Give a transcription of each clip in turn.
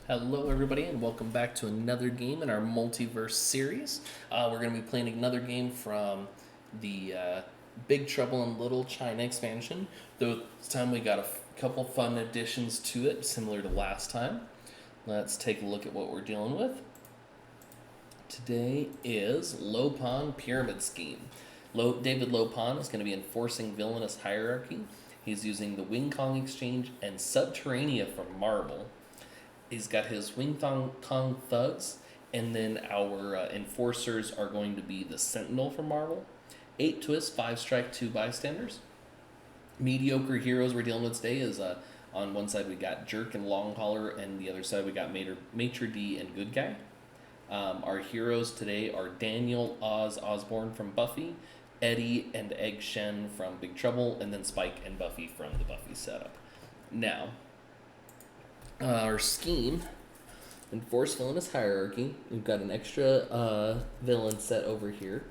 Hello, everybody, and welcome back to another game in our Multiverse series. We're going to be playing another game from the Big Trouble in Little China expansion. Though this time we got a couple fun additions to it, similar to last time. Let's take a look at what we're dealing with. Today is Lopon Pyramid Scheme. David Lopon is going to be enforcing Villainous hierarchy. He's using the Wing Kong Exchange and Subterranea from Marble. He's got his Wing Kong thugs, and then our enforcers are going to be the Sentinel from Marvel. 8 twists, 5 strike, 2 bystanders. Mediocre heroes we're dealing with today is on one side we got Jerk and Long Hauler, and the other side we got Maitre'D and Good Guy. Our heroes today are Daniel, Osbourne from Buffy, Eddie and Egg Shen from Big Trouble, and then Spike and Buffy from the Buffy setup. Now, our scheme, enforce villainous hierarchy. We've got an extra villain set over here.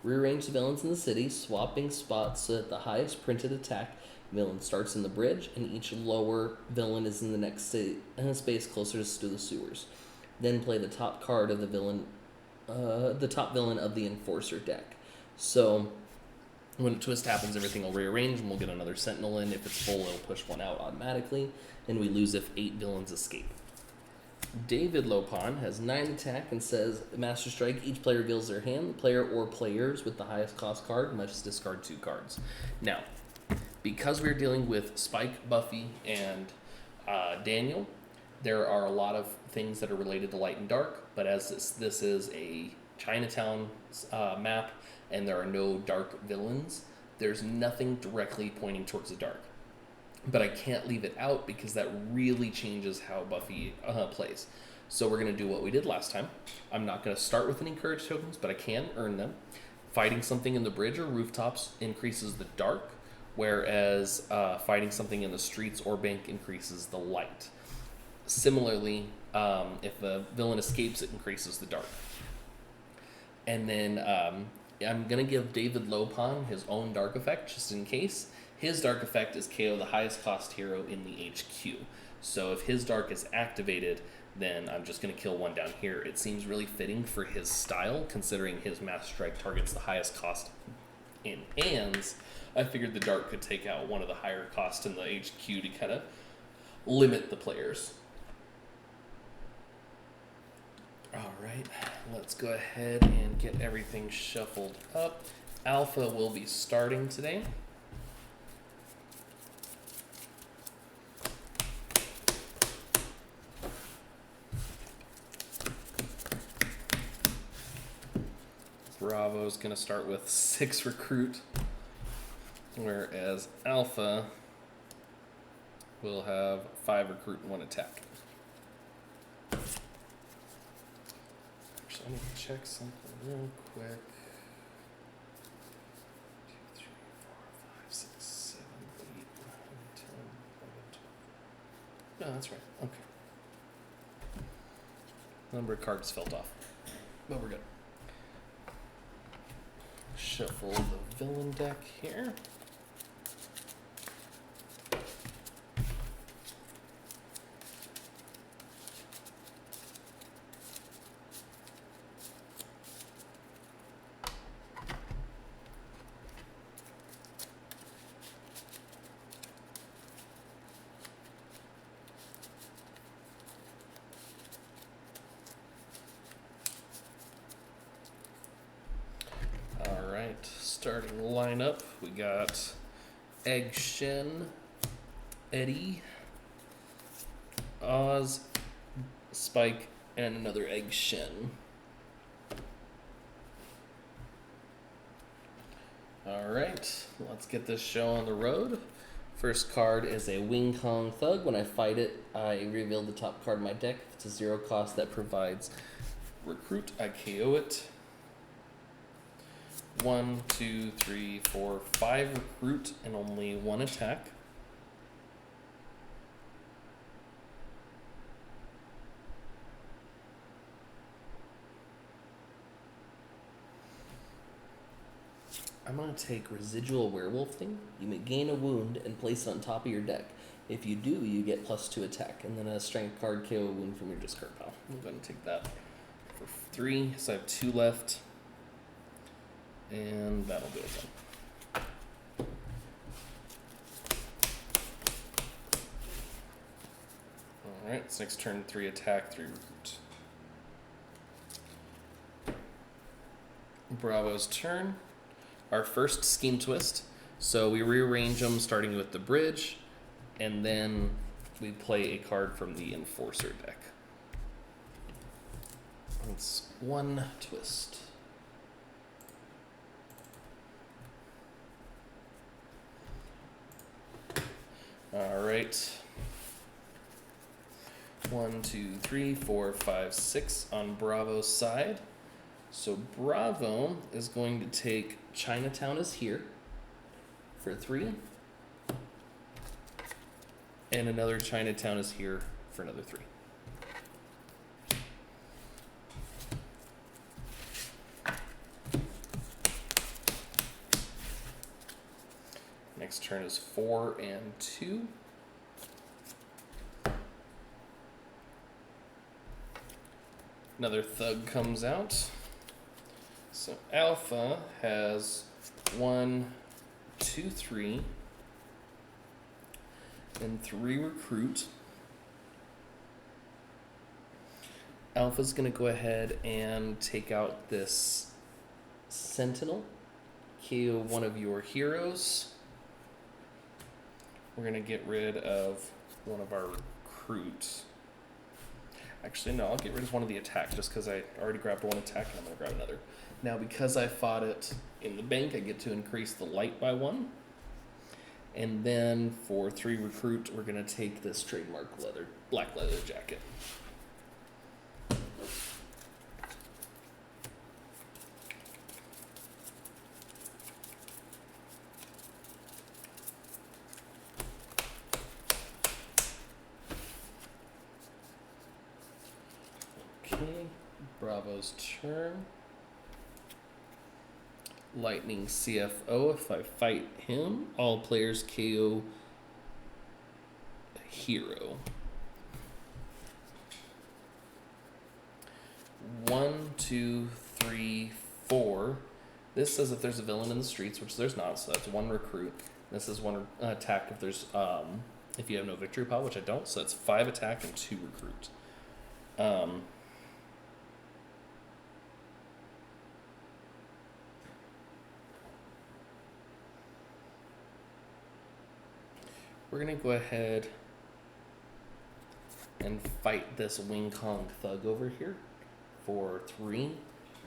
Rearrange the villains in the city, swapping spots so that the highest printed attack villain starts in the bridge, and each lower villain is in the next space closest to the sewers. Then play the top card of the top villain of the enforcer deck. So when a twist happens, everything will rearrange, and we'll get another Sentinel in. If it's full, it'll push one out automatically, and we lose if 8 villains escape. David Lopon has 9 attack and says, Master Strike, each player reveals their hand. The player or players with the highest cost card must discard 2 cards. Now, because we're dealing with Spike, Buffy, and Daniel, there are a lot of things that are related to light and dark, but as this is a Chinatown map, and there are no dark villains, there's nothing directly pointing towards the dark. But I can't leave it out because that really changes how Buffy plays. So we're going to do what we did last time. I'm not going to start with any courage tokens, but I can earn them. Fighting something in the bridge or rooftops increases the dark, whereas fighting something in the streets or bank increases the light. Similarly, if a villain escapes, it increases the dark. And then I'm going to give David Lopon his own dark effect, just in case. His dark effect is KO the highest cost hero in the HQ. So if his dark is activated, then I'm just going to kill one down here. It seems really fitting for his style, considering his Master Strike targets the highest cost in hands. I figured the dark could take out one of the higher cost in the HQ to kind of limit the players. Alright, let's go ahead and get everything shuffled up. Alpha will be starting today. Bravo is going to start with 6 recruit, whereas Alpha will have 5 recruit and 1 attack. Actually, I need to check something real quick. 2, 3, 4, 5, 6, 7, 8, 9, 10, 11, 12. No, that's right. Okay. Number of cards fell off, but we're good. Shuffle the villain deck here. Starting lineup, we got Egg Shen, Eddie, Oz, Spike, and another Egg Shen. Alright, let's get this show on the road. First card is a Wing Kong Thug. When I fight it, I reveal the top card of my deck. If it's a 0 cost that provides recruit, I KO it. 1, 2, 3, 4, 5 recruit and only 1 attack. I'm going to take Residual Werewolf thing. You may gain a wound and place it on top of your deck. If you do, you get +2 attack, and then a strength card KO wound from your discard pile. I'm going to take that for 3, so I have 2 left, and that'll do it then. Alright, so next turn, 3 attack, 3 recruit. Bravo's turn. Our first scheme twist. So we rearrange them starting with the bridge, and then we play a card from the Enforcer deck. It's 1 twist. Alright. 1, 2, 3, 4, 5, 6 on Bravo's side. So Bravo is going to take Chinatown is here for 3. And another Chinatown is here for another 3. Next turn is 4 and 2. Another thug comes out. So Alpha has 1, 2, 3, and 3 recruit. Alpha's going to go ahead and take out this Sentinel, KO one of your heroes. We're going to get rid of one of our recruits. Actually, no, I'll get rid of one of the attack just because I already grabbed 1 attack and I'm going to grab another. Now, because I fought it in the bank, I get to increase the light by 1. And then for 3 recruit, we're going to take this trademark black leather jacket. Okay, Bravo's turn. Lightning CFO. If I fight him, all players KO a hero. 1, 2, 3, 4. This says if there's a villain in the streets, which there's not, so that's 1 recruit. This is 1 attack if there's if you have no victory pile, which I don't, so that's 5 attack and 2 recruit. We're going to go ahead and fight this Wing Kong Thug over here for 3.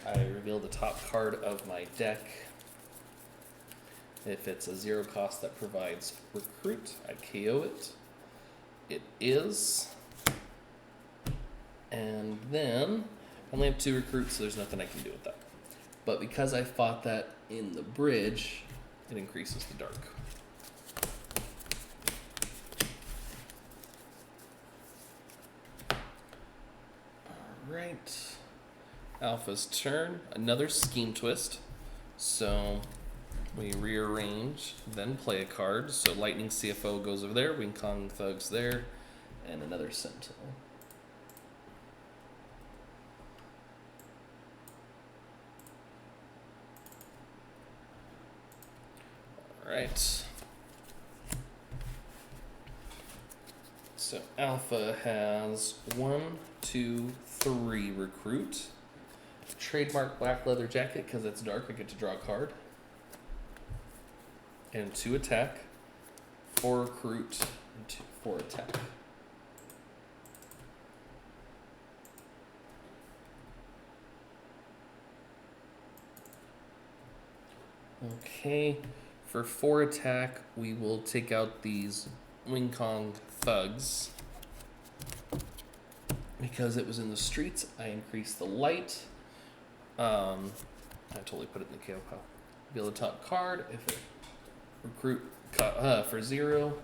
I reveal the top card of my deck. If it's a 0 cost that provides recruit, I KO it. It is. And then I only have 2 recruits, so there's nothing I can do with that. But because I fought that in the bridge, it increases the dark. Right. Alpha's turn. Another scheme twist. So we rearrange, then play a card. So Lightning CFO goes over there, Wing Kong Thug's there, and another Sentinel. Alright. So Alpha has 1, 2, 3 recruit. Trademark black leather jacket because it's dark. I get to draw a card. And 2 attack, 4 recruit, and 4 attack. Okay, for 4 attack, we will take out these Wing Kong Thugs. Because it was in the streets, I increased the light. I totally put it in the KO pile. Reveal the top card. If it recruit for 0,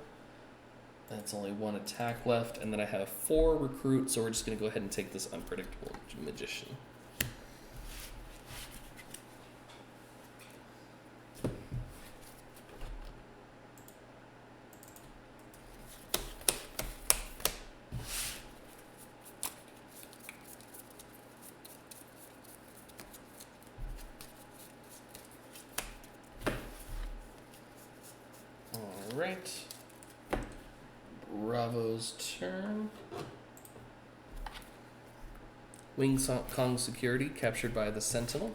that's only 1 attack left. And then I have 4 recruits, so we're just going to go ahead and take this Unpredictable Magician. right. Bravo's turn. Wing Kong security captured by the Sentinel.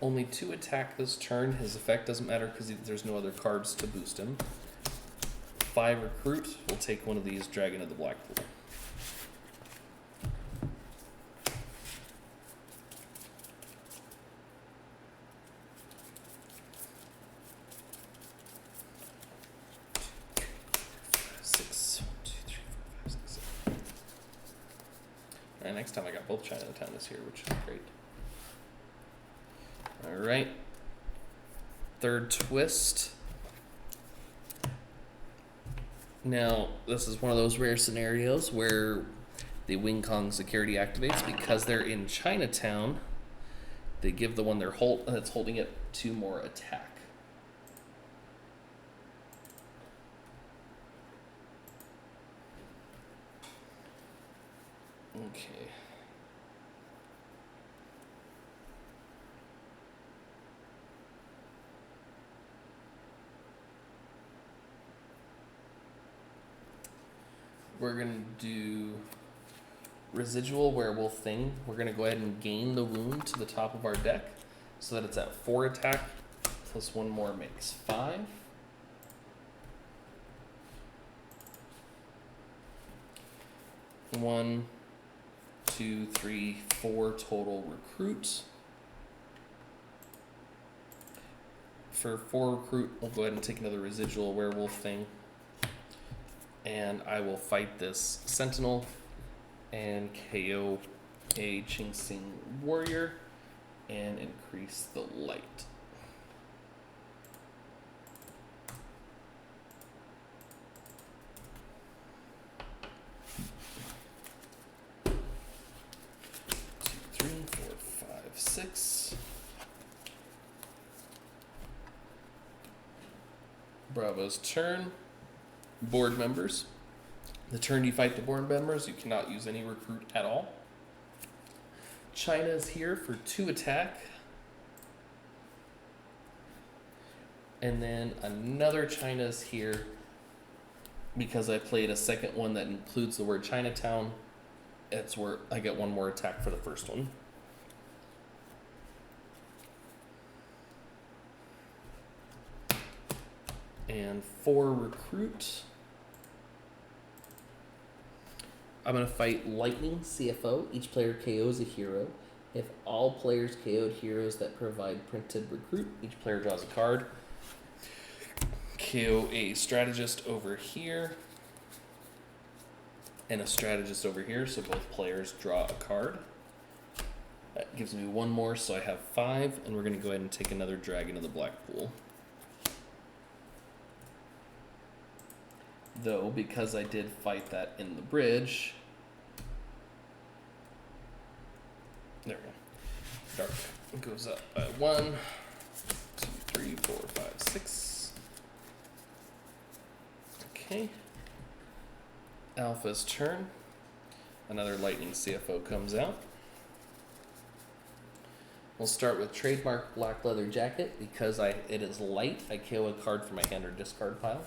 Only 2 attack this turn. His effect doesn't matter because there's no other cards to boost him. 5 recruit. We'll take one of these, drag into the black pool. Alright, next time I got both Chinatown this year, which is great. Alright. Third twist. Now, this is one of those rare scenarios where the Wing Kong security activates because they're in Chinatown. They give the one that's holding it 2 more attack. Okay. We're going to do Residual Werewolf Thing. We're going to go ahead and gain the wound to the top of our deck so that it's at 4 attack plus 1 more makes 5. One, 2, 3, 4 total recruits. For 4 recruit, we'll go ahead and take another Residual Werewolf Thing. And I will fight this Sentinel and KO a Ching Sing Warrior and increase the light. Two, 3, 4, 5, 6. Bravo's turn. Board members. The turn you fight the board members, you cannot use any recruit at all. China is here for 2 attack. And then another China is here because I played a second one that includes the word Chinatown. It's where I get 1 more attack for the first one. And 4 recruit. I'm going to fight Lightning CFO. Each player KOs a hero. If all players KO'd heroes that provide printed recruit, each player draws a card. KO a strategist over here. And a strategist over here, so both players draw a card. That gives me 1 more, so I have 5, and we're going to go ahead and take another Dragon of the Black Pool. Though, because I did fight that in the bridge, there we go. Dark goes up by 1, 2, 3, 4, 5, 6. Okay. Alpha's turn. Another Lightning CFO comes out. We'll start with Trademark Black Leather Jacket. Because it is light, I KO a card from my hand or discard pile.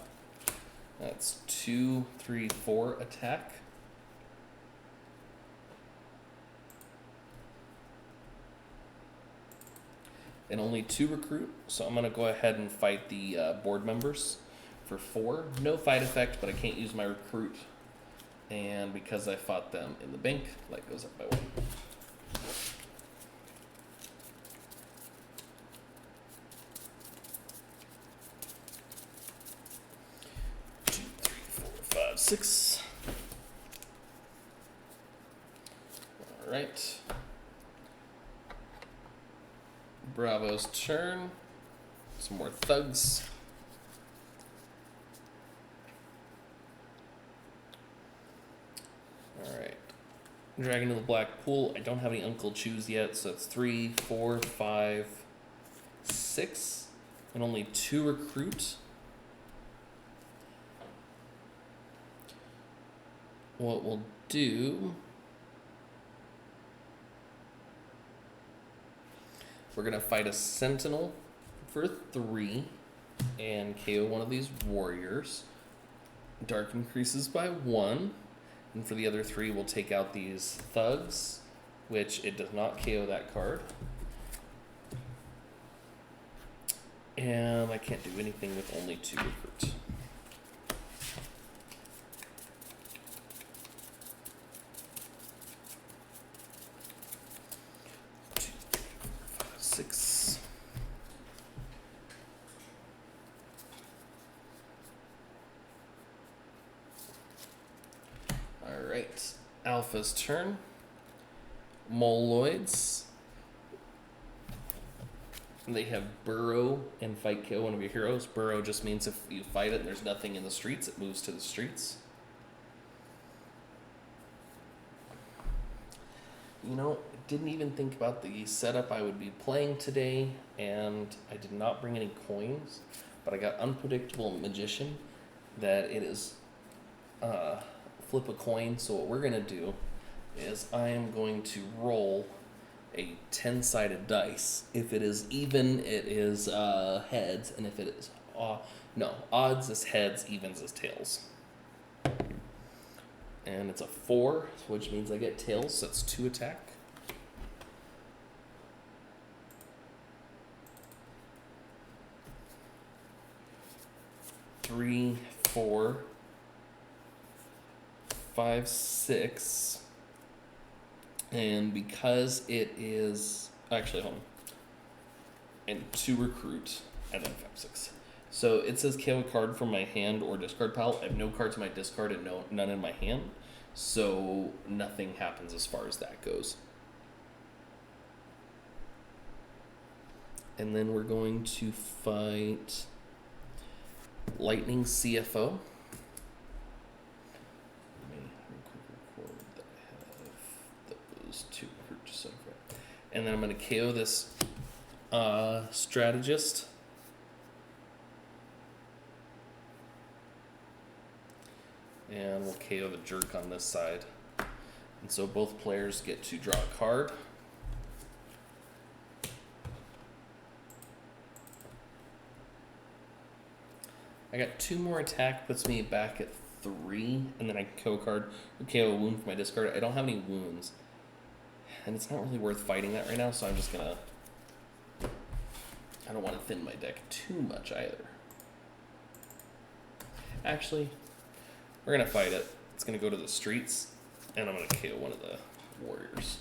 That's 2, 3, 4 attack. And only 2 recruit, so I'm going to go ahead and fight the board members for 4. No fight effect, but I can't use my recruit. And because I fought them in the bank, light goes up by 1. Six. All right. Bravo's turn. Some more thugs. All right. Dragon to the Black Pool. I don't have any Uncle Chews yet, so it's 3, 4, 5, 6, and only 2 recruits. What we'll do, We're going to fight a Sentinel for 3 and KO one of these warriors. Dark increases by 1. And for the other 3, we'll take out these thugs, which it does not KO that card. And I can't do anything with only 2 recruits. Six. All right, Alpha's turn. Moloids. They have Burrow and fight kill one of your heroes. Burrow just means if you fight it and there's nothing in the streets, it moves to the streets. You know, didn't even think about the setup I would be playing today, and I did not bring any coins, but I got Unpredictable Magician, that it is flip a coin. So what we're going to do is I am going to roll a 10-sided dice. If it is even, it is heads, and if it is odds is heads, evens is tails. And it's a 4, which means I get tails, so that's 2 attack. Three, 4, 5, 6. And because it is actually hold on. And 2 recruit, and then 5, 6. So it says KO a card from my hand or discard pile. I have no cards in my discard and none in my hand. So nothing happens as far as that goes. And then we're going to fight Lightning CFO. Let me record that I have those 2 recruits so far. And then I'm going to KO this strategist. And we'll KO the jerk on this side. And so both players get to draw a card. I got 2 more attack, puts me back at 3, and then I KO a card, or KO a wound for my discard. I don't have any wounds. And it's not really worth fighting that right now, so I'm just gonna... I don't want to thin my deck too much either. Actually... we're going to fight it. It's going to go to the streets, and I'm going to KO one of the warriors.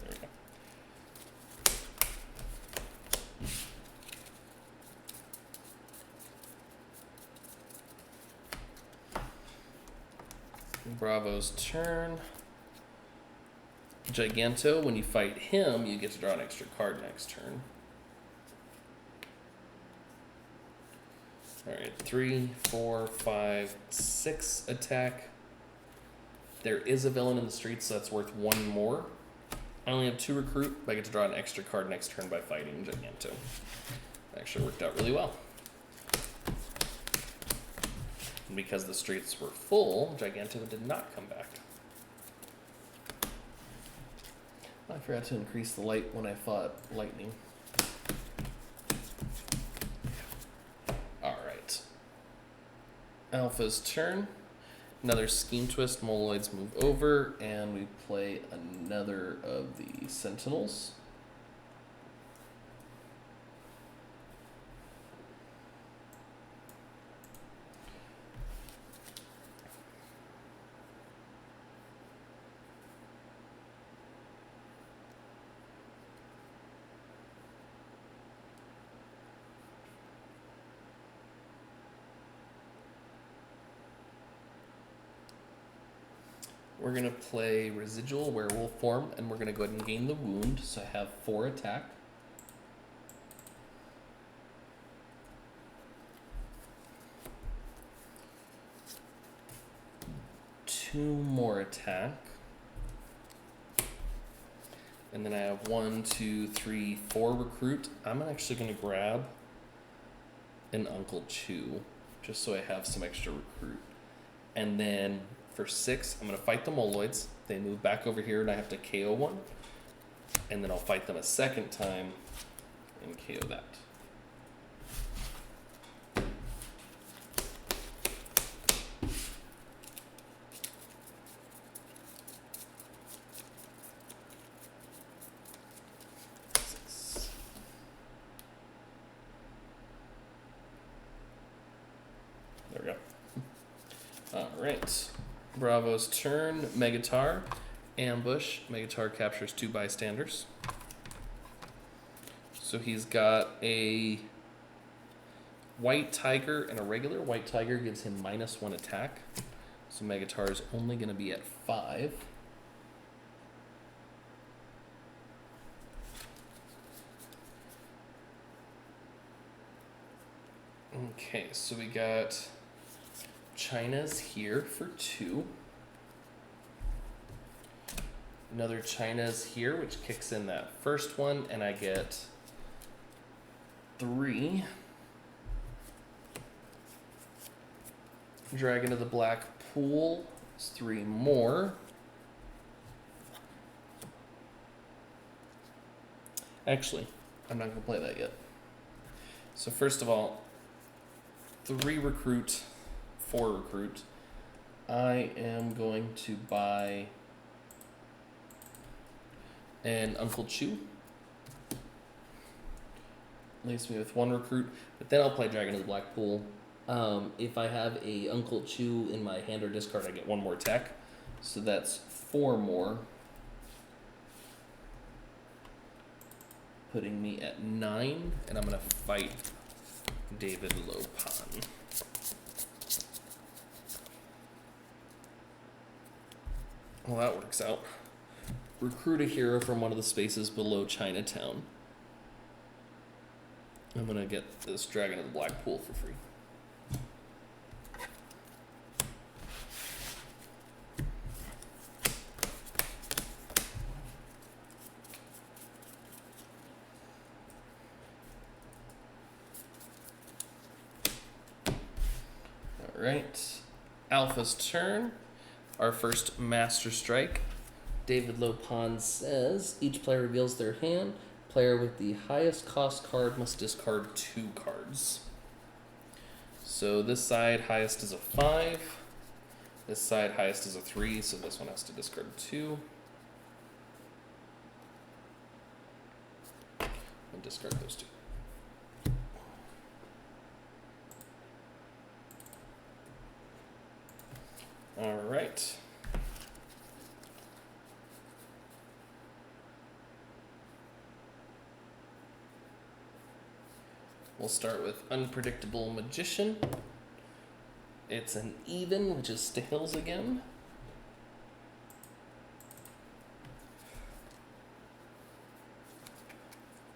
There we go. Bravo's turn. Giganto, when you fight him, you get to draw an extra card next turn. Alright, 3, 4, 5, 6 attack. There is a villain in the streets, so that's worth 1 more. I only have 2 recruit, but I get to draw an extra card next turn by fighting Giganto. Actually worked out really well. And because the streets were full, Giganto did not come back. I forgot to increase the light when I fought Lightning. Alpha's turn. Another Scheme Twist. Moloids move over, and we play another of the Sentinels. We're going to play Residual Werewolf form, and we're going to go ahead and gain the wound, so I have 4 attack. Two more attack. And then I have 1, 2, 3, 4 recruit. I'm actually going to grab an Uncle Chew, just so I have some extra recruit. And then for 6. I'm going to fight the Moloids. They move back over here, and I have to KO one. And then I'll fight them a second time and KO that. There we go. Alright. Bravo's turn. Megatar. Ambush. Megatar captures 2 bystanders. So he's got a white tiger and a regular. White tiger gives him -1 attack. So Megatar is only going to be at 5. Okay, so we got China's here for 2. Another China's here, which kicks in that first one, and I get 3. Dragon of the Black Pool is 3 more. Actually, I'm not going to play that yet. So first of all, 3 recruit, 4 recruit. I am going to buy an Uncle Chu. Leaves me with 1 recruit, but then I'll play Dragon of the Black Pool. If I have a Uncle Chu in my hand or discard, I get 1 more attack. So that's 4 more. Putting me at 9, and I'm going to fight David Lopan. Well, that works out. Recruit a hero from one of the spaces below Chinatown. I'm going to get this Dragon of the Black Pool for free. Alright. Alpha's turn. Our first Master Strike. David Lopan says, each player reveals their hand. Player with the highest cost card must discard 2 cards. So this side, highest is a 5. This side, highest is a 3, so this one has to discard 2. And discard those 2. All right. We'll start with Unpredictable Magician. It's an even, which is Stahils again.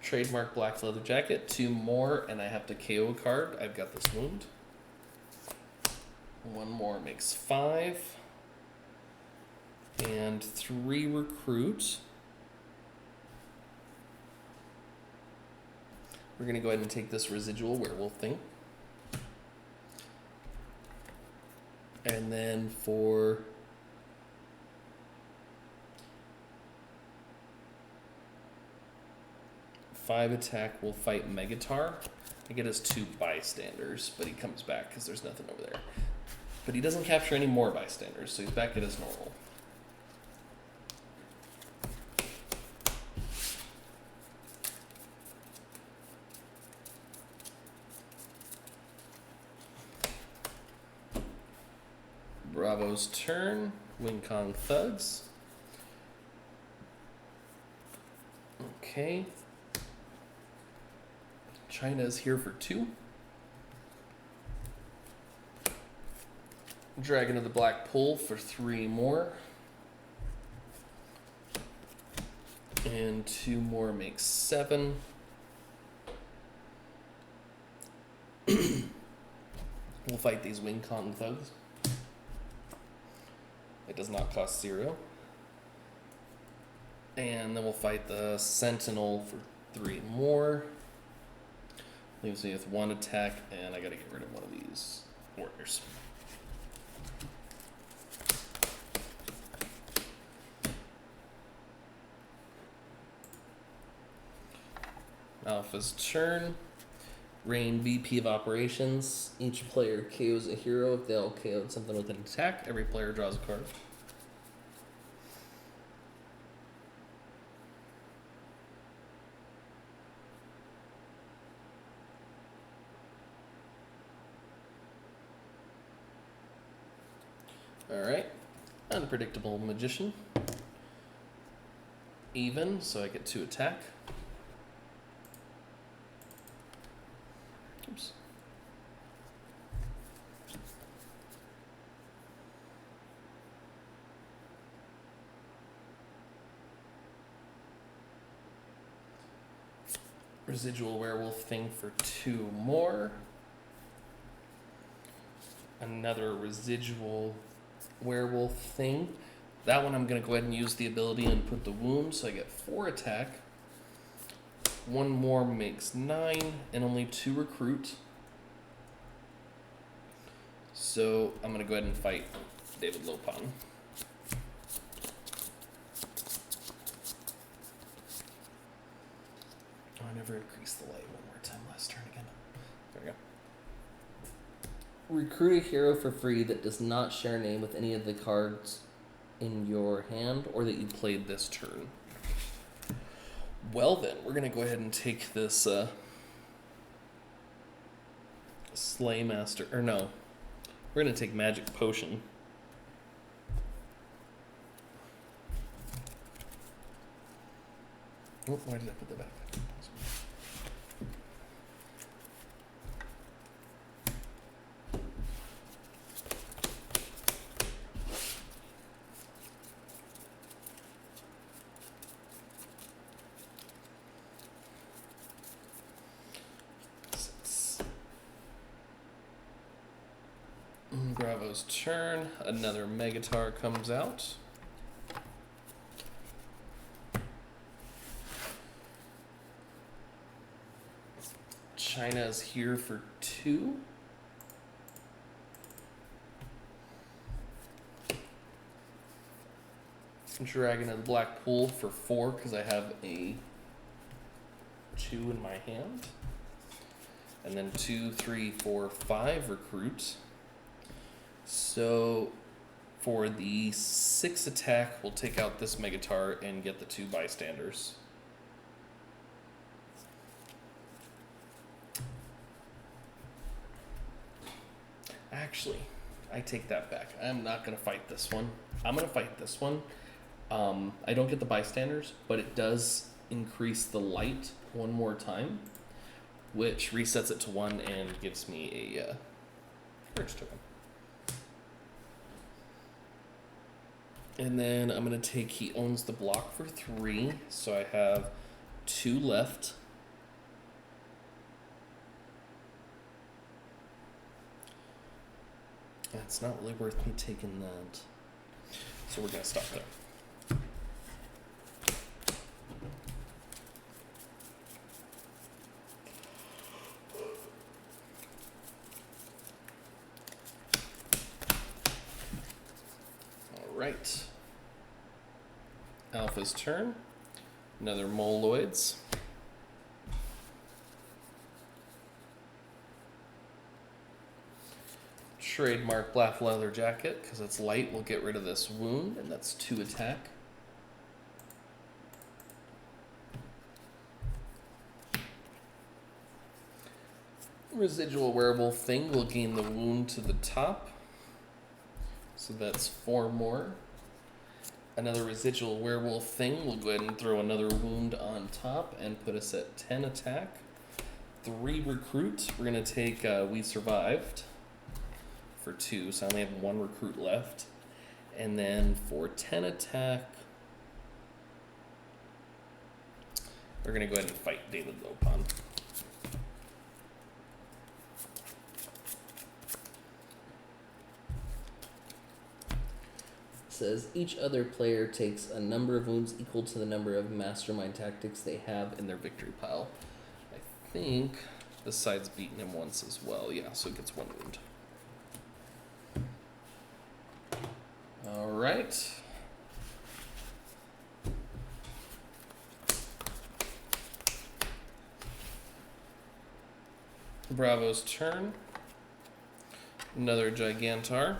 Trademark Black Leather Jacket, 2 more, and I have to KO a card. I've got this wound. 1 more makes 5. And 3 recruit. We're going to go ahead and take this residual werewolf thing. And then for five attack, we'll fight Megatar. I get his 2 bystanders, but he comes back because there's nothing over there. But he doesn't capture any more bystanders, so he's back at his normal. Bravo's turn. Wing Kong Thugs. Okay. China is here for 2. Dragon of the Black Pool for 3 more. And 2 more makes 7. We'll fight these Wing Kong Thugs. It does not cost 0. And then we'll fight the Sentinel for 3 more. Leaves me with 1 attack, and I gotta get rid of one of these warriors. Alpha's turn. Rain, VP of Operations. Each player KOs a hero. If they all KO'd something with an attack, every player draws a card. Alright. Unpredictable Magician. Even, so I get 2 attack. Oops. Residual Werewolf thing for 2 more. Another Residual Werewolf thing. That one I'm going to go ahead and use the ability and put the wound, so I get 4 attack. 1 more makes 9, and only 2 recruit. So I'm going to go ahead and fight David Lopon. Oh, I never increased the light. One more time last turn again. There we go. Recruit a hero for free that does not share a name with any of the cards in your hand or that you played this turn. Well then, we're going to go ahead and take this Slaymaster, or no, we're going to take Magic Potion. Oh, why did I put that back? Bravo's turn. Another Megatar comes out. China's here for 2. Dragon of the Black Pool for 4 because I have a 2 in my hand. And then 2, 3, 4, 5 recruit. So for the 6 attack, we'll take out this Megatar and get the 2 Bystanders. Actually, I take that back. I'm not going to fight this one. I'm going to fight this one. I don't get the Bystanders, but it does increase the light 1 more time, which resets it to 1 and gives me a courage token. And then I'm going to take, he owns the block for 3, so I have 2 left. It's not really worth me taking that. So we're going to stop there. All right. Alpha's turn. Another Moloids. Trademark Black Leather Jacket, because it's light, we'll get rid of this wound, and that's 2 attack. Residual Werewolf thing will gain the wound to the top, so that's 4 more. Another Residual Werewolf thing will go ahead and throw another wound on top and put us at 10 attack. 3 recruit, we're going to take We Survived for 2, so I only have 1 recruit left. And then for 10 attack, we're going to go ahead and fight David Lopon. It says each other player takes a number of wounds equal to the number of Mastermind tactics they have in their victory pile. I think this side's beaten him once as well. Yeah, so it gets 1 wound. All right. Bravo's turn. Another Gigantar.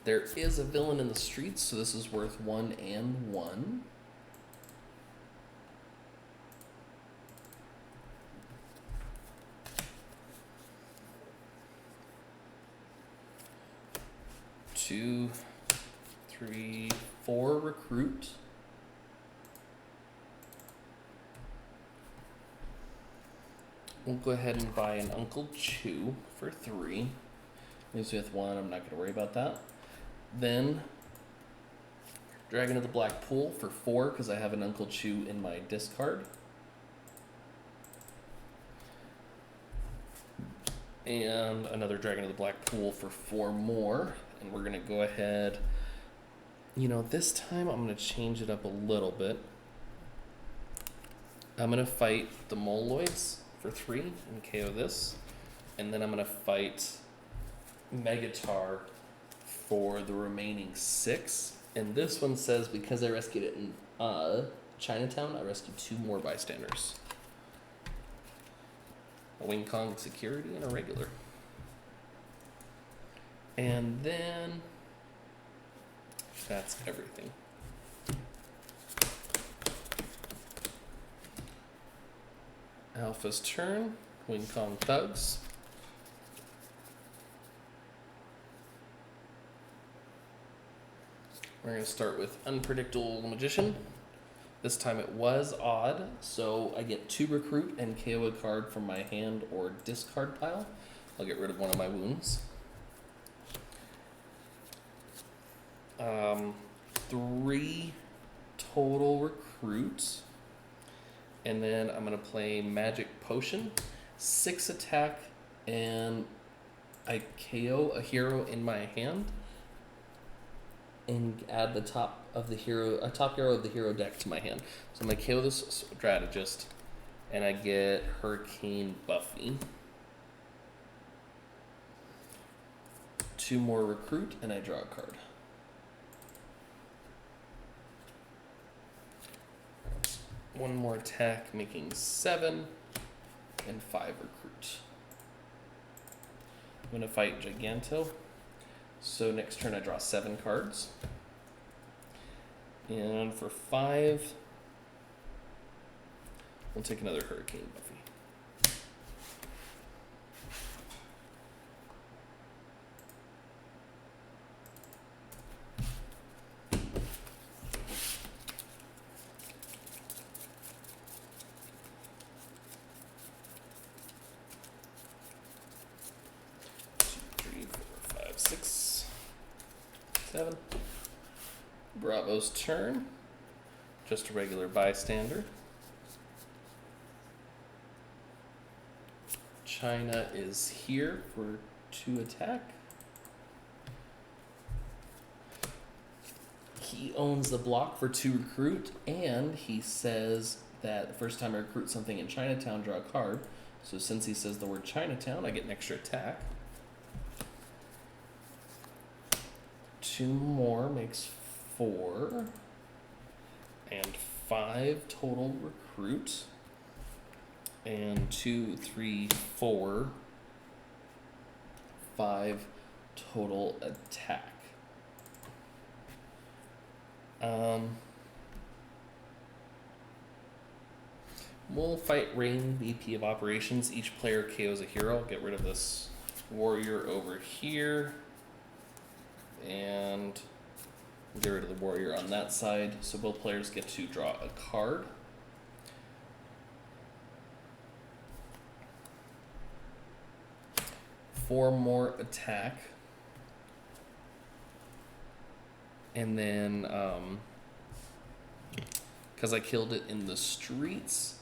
There is a villain in the streets, so this is worth 1 and 1. Two, three, 4 recruit. We'll go ahead and buy an Uncle Chew for 3. Leaves me with 1. I'm not going to worry about that. Then Dragon of the Black Pool for 4 because I have an Uncle Chew in my discard. And another Dragon of the Black Pool for 4 more. And we're going to go ahead. You know, this time I'm going to change it up a little bit. I'm going to fight the Moloids for 3 and KO this. And then I'm going to fight Megatar for the remaining 6. And this one says, because I rescued it in Chinatown, I rescued 2 more Bystanders. A Wing Kong Security and a regular. And then that's everything. Alpha's turn. Wing Kong Thugs. We're going to start with Unpredictable Magician. This time it was odd, so I get 2 recruit and KO a card from my hand or discard pile. I'll get rid of one of my wounds. 3 total recruits. And then I'm going to play Magic Potion, 6 attack, and I KO a hero in my hand and add the top hero of the hero deck to my hand. So I'm going to KO this strategist, and I get Hurricane Buffy. 2 more recruit, and I draw a card. One more attack, making 7, and 5 recruit. I'm going to fight Giganto. So next turn I draw 7 cards. And for 5, we'll take another Hurricane Buffy. Bravo's turn. Just a regular bystander. China is here for 2 attack. He owns the block for 2 recruit, and he says that the first time I recruit something in Chinatown, draw a card. So since he says the word Chinatown, I get an extra attack. 2 more makes 4. And 5 total recruit. And 2, 3, 4, 5 total attack. We'll fight Rain, VP of Operations. Each player KOs a hero. I'll get rid of this warrior over here. And get rid of the warrior on that side. So both players get to draw a card. Four more attack. And then, because I killed it in the streets,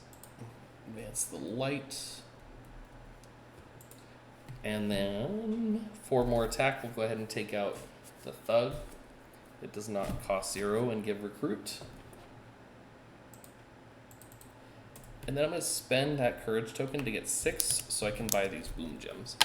advance the light. And then 4 more attack. We'll go ahead and take out the thug. It does not cost 0 and give recruit. And then I'm going to spend that courage token to get 6 so I can buy these boom gems.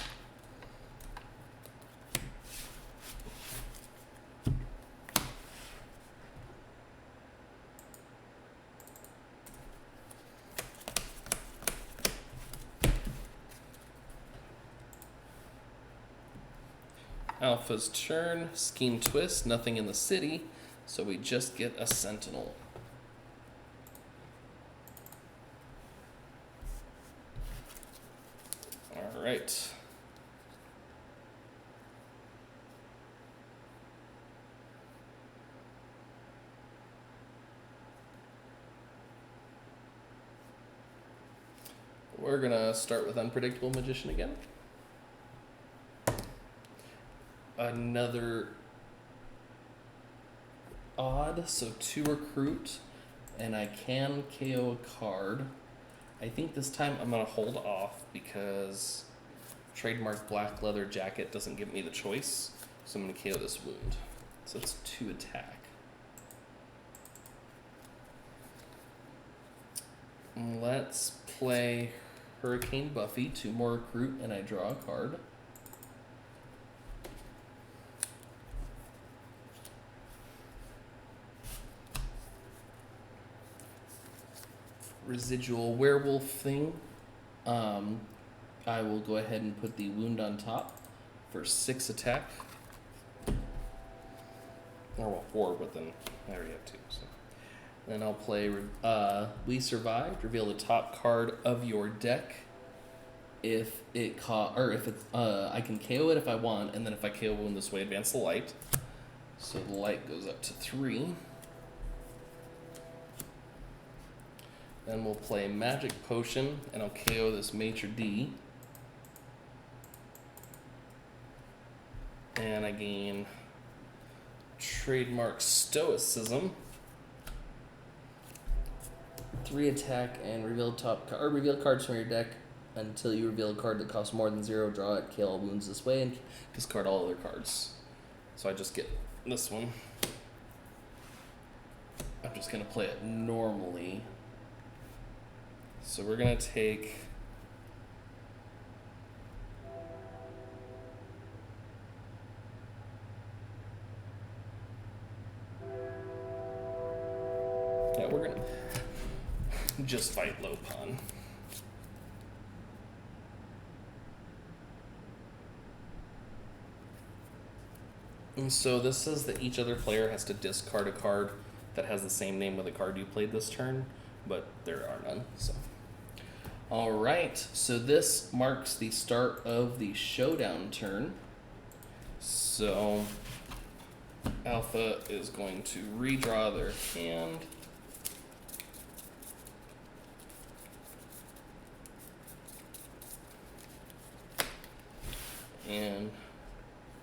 Alpha's turn. Scheme twist. Nothing in the city. So we just get a Sentinel. All right. We're gonna start with Unpredictable Magician again. Another odd, so 2 recruit, and I can KO a card. I think this time I'm gonna hold off because trademark black leather jacket doesn't give me the choice, so I'm gonna KO this wound. So it's 2 attack. Let's play Hurricane Buffy, 2 more recruit, and I draw a card. Residual werewolf thing. I will go ahead and put the wound on top for 6 attack. Or well, 4, but then I already have 2. So. Then I'll play We Survived. Reveal the top card of your deck. If it I can KO it if I want, and then if I KO wound this way, advance the light. So the light goes up to 3. Then we'll play Magic Potion, and I'll KO this Maitre'D. And I gain Trademark Stoicism. 3 attack and reveal cards from your deck until you reveal a card that costs more than 0. Draw it, kill all wounds this way, and discard all other cards. So I just get this one. I'm just gonna play it normally. So we're gonna take we're gonna just fight low pawn. And so this says that each other player has to discard a card that has the same name of the card you played this turn, but there are none, so. All right, so this marks the start of the showdown turn. So Alpha is going to redraw their hand. And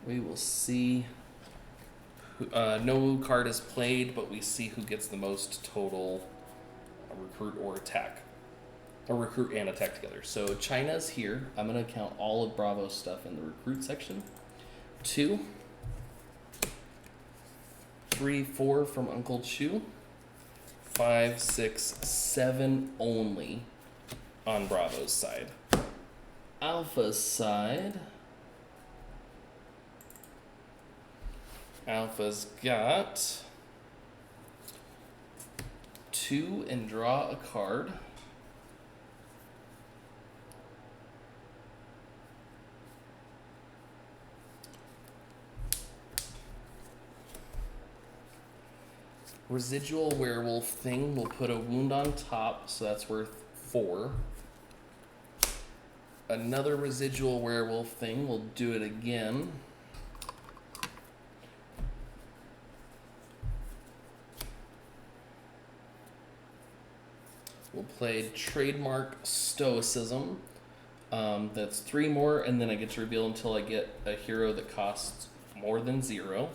we will see, no card is played, but we see who gets the most total recruit or attack. Or recruit and attack together. So China's here. I'm going to count all of Bravo's stuff in the recruit section. 2, 3, 4 from Uncle Chu. 5, 6, 7 only on Bravo's side. Alpha's side. Alpha's got 2 and draw a card. Residual werewolf thing, we'll put a wound on top, so that's worth 4. Another residual werewolf thing, we'll do it again. We'll play Trademark Stoicism. That's 3 more, and then I get to reveal until I get a hero that costs more than 0.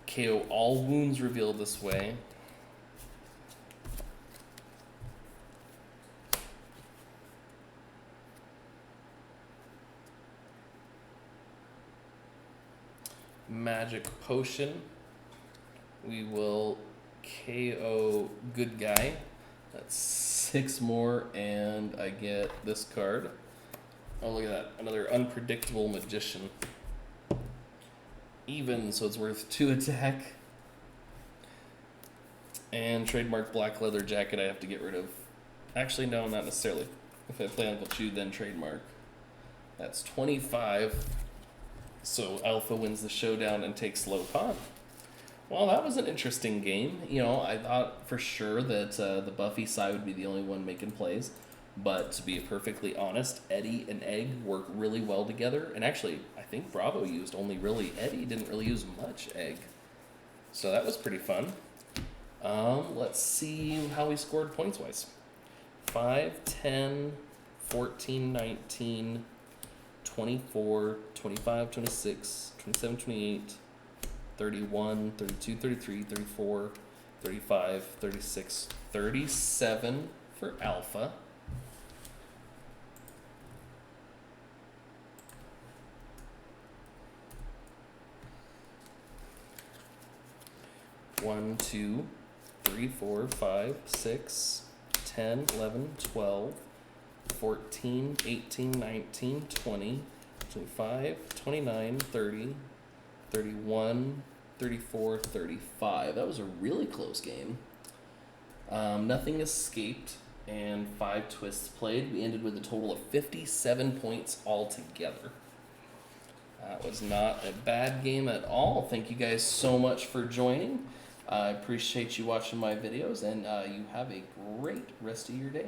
KO all wounds revealed this way. Magic Potion. We will KO good guy. That's 6 more, and I get this card. Oh, look at that. Another Unpredictable Magician. Even, so it's worth 2 attack. And Trademark Black Leather Jacket I have to get rid of. Actually, no, not necessarily. If I play Uncle Chu, then Trademark. That's 25. So Alpha wins the showdown and takes low con. Well, that was an interesting game. You know, I thought for sure that the Buffy side would be the only one making plays. But to be perfectly honest, Eddie and Egg work really well together. And actually, I think Bravo used only really Eddie, didn't really use much Egg. So that was pretty fun. Let's see how we scored points-wise. 5, 10, 14, 19, 24, 25, 26, 27, 28, 31, 32, 33, 34, 35, 36, 37 for Alpha. One, 2, 3, 4, 5, 6, 10, 11, 12, 14, 18, 19, 20, 25, 29, 30, 31, 34, 35. That was a really close game. Nothing escaped and 5 twists played. We ended with a total of 57 points altogether. That was not a bad game at all. Thank you guys so much for joining. I appreciate you watching my videos, and you have a great rest of your day.